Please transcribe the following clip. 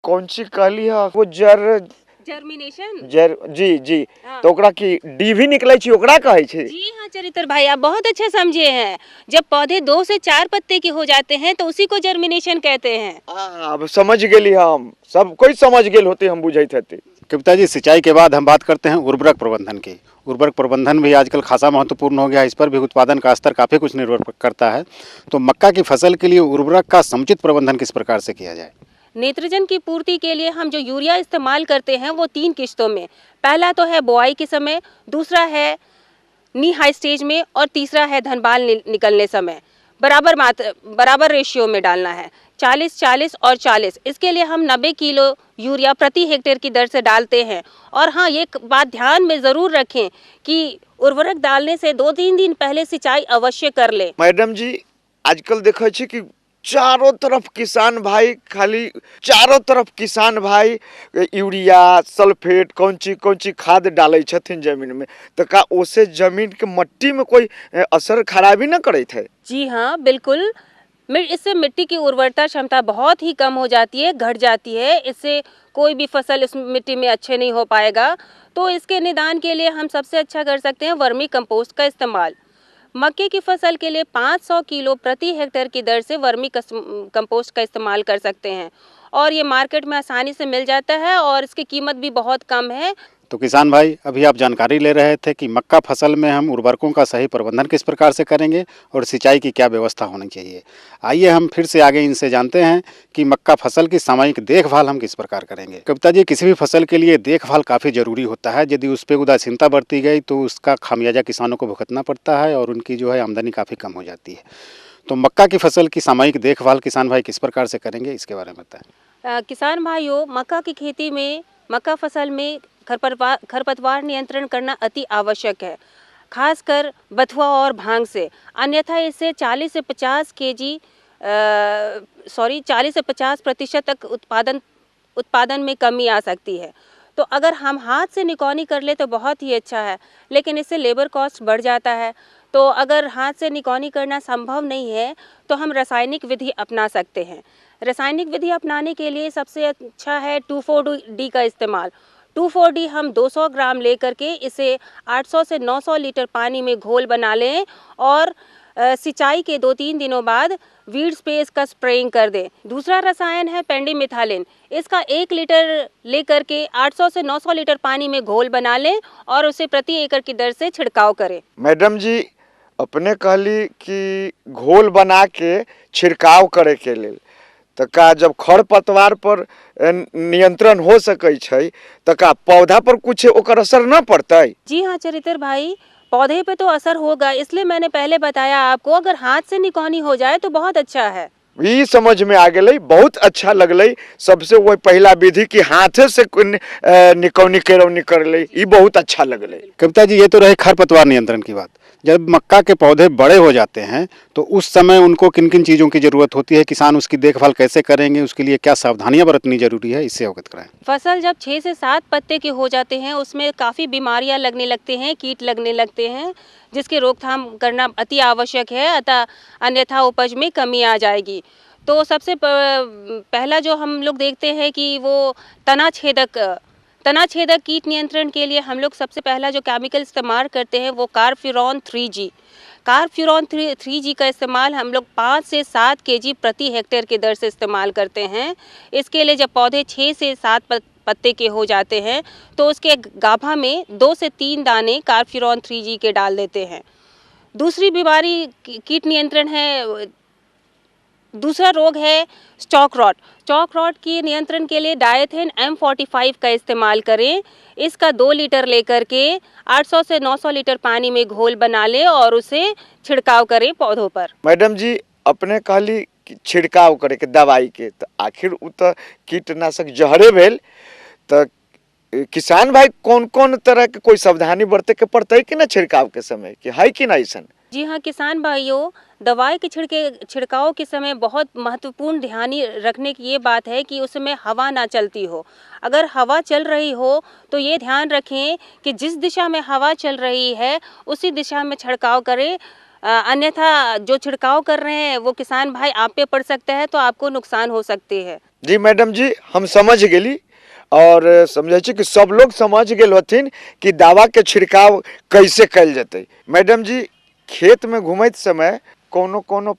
कौन सी कहली है वो जर्मिनेशन जी जी हाँ। तो ओकरा की डीभी निकले छी ओकरा कहे छी। जी हाँ चरित्र भाई, आप बहुत अच्छा समझे हैं। जब पौधे 2 से 4 पत्ते के हो जाते हैं तो उसी को जर्मिनेशन कहते हैं। अब समझ गेली, हम सब कोई समझ गेल होते, हम बुझाइत हते। कविता जी, सिंचाई के बाद हम बात करते हैं उर्वरक प्रबंधन की। उर्वरक प्रबंधन भी आजकल खासा महत्वपूर्ण हो गया है, इस पर भी उत्पादन का स्तर काफ़ी कुछ निर्भर करता है। तो मक्का की फसल के लिए उर्वरक का समुचित प्रबंधन किस प्रकार से किया जाए? नेत्रजन की पूर्ति के लिए हम जो यूरिया इस्तेमाल करते हैं वो 3 किश्तों में। पहला तो है बुआई के समय, दूसरा है नी हाई स्टेज में और तीसरा है धनबाल निकलने समय। बराबर रेशियो में डालना है, 40-40 और 40। इसके लिए हम 90 किलो यूरिया प्रति हेक्टेयर की दर से डालते हैं। और हाँ, ये बात ध्यान में ज़रूर रखें कि उर्वरक डालने से 2-3 दिन पहले सिंचाई अवश्य कर ले। मैडम जी, आजकल देखे छी कि चारों तरफ किसान भाई यूरिया सल्फेट कौन ची खाद डाले छथिन जमीन में, तो का ओसे जमीन के मट्टी में कोई असर खराबी न करे थे? जी हाँ बिल्कुल, इससे मिट्टी की उर्वरता क्षमता बहुत ही कम हो जाती है, घट जाती है। इससे कोई भी फसल इस मिट्टी में अच्छे नहीं हो पाएगा। तो इसके निदान के लिए हम सबसे अच्छा कर सकते हैं वर्मी कंपोस्ट का इस्तेमाल। मक्के की फसल के लिए 500 किलो प्रति हेक्टेयर की दर से वर्मी कंपोस्ट का इस्तेमाल कर सकते हैं और ये मार्केट में आसानी से मिल जाता है और इसकी कीमत भी बहुत कम है। तो किसान भाई, अभी आप जानकारी ले रहे थे कि मक्का फसल में हम उर्वरकों का सही प्रबंधन किस प्रकार से करेंगे और सिंचाई की क्या व्यवस्था होनी चाहिए। आइए हम फिर से आगे इनसे जानते हैं कि मक्का फसल की सामयिक देखभाल हम किस प्रकार करेंगे। कविता जी, किसी भी फसल के लिए देखभाल काफ़ी ज़रूरी होता है। यदि उस पर उदासीनता बरती गई तो उसका खामियाजा किसानों को भुगतना पड़ता है और उनकी आमदनी काफ़ी कम हो जाती है। तो मक्का की फसल की सामयिक देखभाल किसान भाई किस प्रकार से करेंगे, इसके बारे में बताएं। किसान भाइयों, मक्का की खेती में, मक्का फसल में खरपतवार नियंत्रण करना अति आवश्यक है, खासकर बथुआ और भांग से। अन्यथा इससे 40 से 50% तक उत्पादन में कमी आ सकती है। तो अगर हम हाथ से निकौनी कर ले तो बहुत ही अच्छा है, लेकिन इससे लेबर कॉस्ट बढ़ जाता है। तो अगर हाथ से निकौनी करना संभव नहीं है तो हम रासायनिक विधि अपना सकते हैं। रासायनिक विधि अपनाने के लिए सबसे अच्छा है 2,4-D का इस्तेमाल। 2,4-D हम 200 ग्राम लेकर के इसे 800 से 900 लीटर पानी में घोल बना लें और सिंचाई के 2-3 दिनों बाद वीड स्पेस का स्प्रेइंग कर दें। दूसरा रसायन है पेंडिमिथालिन। इसका 1 लीटर लेकर के 800 से 900 लीटर पानी में घोल बना लें और उसे प्रति एकड़ की दर से छिड़काव करें। मैडम जी, अपने कहली कि घोल बना के छिड़काव करे के लिए, तो का जब खरपतवार पर नियंत्रण हो सके छै तो का पौधा पर कुछ ओकर असर न पड़तै? जी हाँ चरित्र भाई, पौधे पे तो असर होगा, इसलिए मैंने पहले बताया आपको। अगर हाथ से निकौनी हो जाए तो बहुत अच्छा है। ये समझ में आ गई, बहुत अच्छा लगल। सबसे वो पहला विधि की हाथे से निकौनी केरौनी कर ले, ये बहुत अच्छा लगल। कविता जी, ये तो रहे खरपतवार नियंत्रण की बात। जब मक्का के पौधे बड़े हो जाते हैं तो उस समय उनको किन किन चीज़ों की ज़रूरत होती है, किसान उसकी देखभाल कैसे करेंगे, उसके लिए क्या सावधानियां बरतनी जरूरी है, इससे अवगत कराएं। फसल जब 6 से 7 पत्ते के हो जाते हैं उसमें काफ़ी बीमारियां लगने लगते हैं, कीट लगने लगते हैं, जिसकी रोकथाम करना अति आवश्यक है। अतः अन्यथा उपज में कमी आ जाएगी। तो सबसे पहला जो हम लोग देखते हैं कि वो तना छेदक कीट नियंत्रण के लिए हम लोग सबसे पहला जो केमिकल इस्तेमाल करते हैं वो कार्बफ्यूरॉन 3G का इस्तेमाल हम लोग 5 से 7 kg प्रति हेक्टेयर की दर से इस्तेमाल करते हैं। इसके लिए जब पौधे 6 से 7 पत्ते के हो जाते हैं तो उसके गाभा में 2 से 3 दाने कार्बफ्यूरॉन 3G के डाल देते हैं। दूसरी बीमारी कीट नियंत्रण है, दूसरा रोग है स्टॉक रॉट की नियंत्रण के लिए डायथेन M45 का इस्तेमाल करें। इसका 2 लीटर लेकर के 800 से 900 लीटर पानी में घोल बना लें और उसे छिड़काव करें पौधों पर। मैडम जी, अपने कहली छिड़काव करे के दवाई के, तो आखिर उ तो कीटनाशक जहरे भेल, तो किसान भाई कौन कौन तरह के कोई सावधानी बरते के पड़ते कि ना छिड़काव के समय, कि है कि नहीं सन? जी हाँ किसान भाइयों, दवाई के छिड़काव के समय बहुत महत्वपूर्ण ध्यान रखने की ये बात है कि उसमें हवा ना चलती हो। अगर हवा चल रही हो तो ये ध्यान रखें कि जिस दिशा में हवा चल रही है उसी दिशा में छिड़काव करें। अन्यथा जो छिड़काव कर रहे हैं वो किसान भाई आप पे पड़ सकता है तो आपको नुकसान हो सकती है। जी मैडम जी, हम समझ गेली और समझे छी कि सब लोग समझ गेल हथिन कि दवा के छिड़काव कैसे कल जतै। मैडम जी, खेत में घूमत समय कोनो कोनो